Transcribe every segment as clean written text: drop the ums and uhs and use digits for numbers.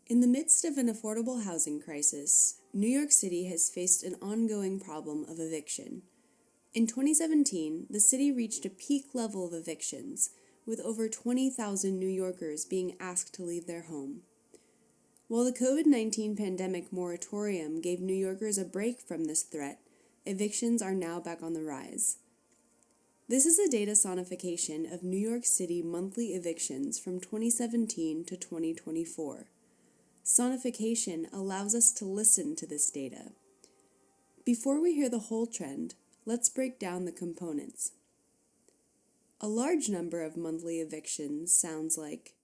In the midst of an affordable housing crisis, New York City has faced an ongoing problem of eviction. In 2017, the city reached a peak level of evictions, with over 20,000 New Yorkers being asked to leave their home. While the COVID-19 pandemic moratorium gave New Yorkers a break from this threat, evictions are now back on the rise. This is a data sonification of New York City monthly evictions from 2017 to 2024. Sonification allows us to listen to this data. Before we hear the whole trend, let's break down the components. A large number of monthly evictions sounds like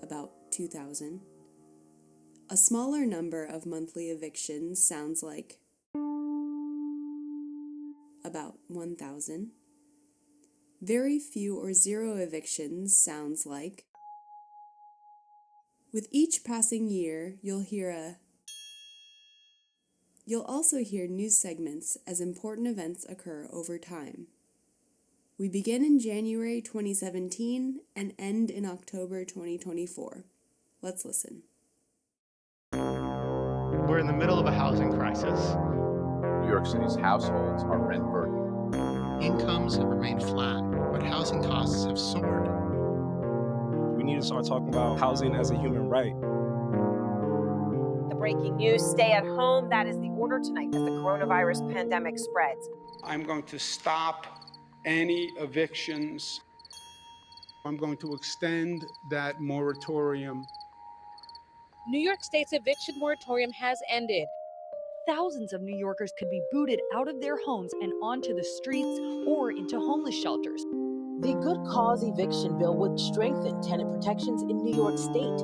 about 2,000. A smaller number of monthly evictions sounds like about 1,000. Very few or zero evictions sounds like. With each passing year, you'll also hear news segments as important events occur over time. We begin in January 2017 and end in October 2024. Let's listen. We're in the middle of a housing crisis. New York City's households are rent burdened. Incomes have remained flat, but housing costs have soared. We need to start talking about housing as a human right. The breaking news, stay at home. That is the order tonight as the coronavirus pandemic spreads. I'm going to stop any evictions. I'm going to extend that moratorium. New York State's eviction moratorium has ended. Thousands of New Yorkers could be booted out of their homes and onto the streets or into homeless shelters. The Good Cause eviction bill would strengthen tenant protections in New York State.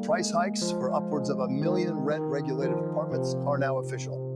Price hikes for upwards of 1 million rent-regulated apartments are now official.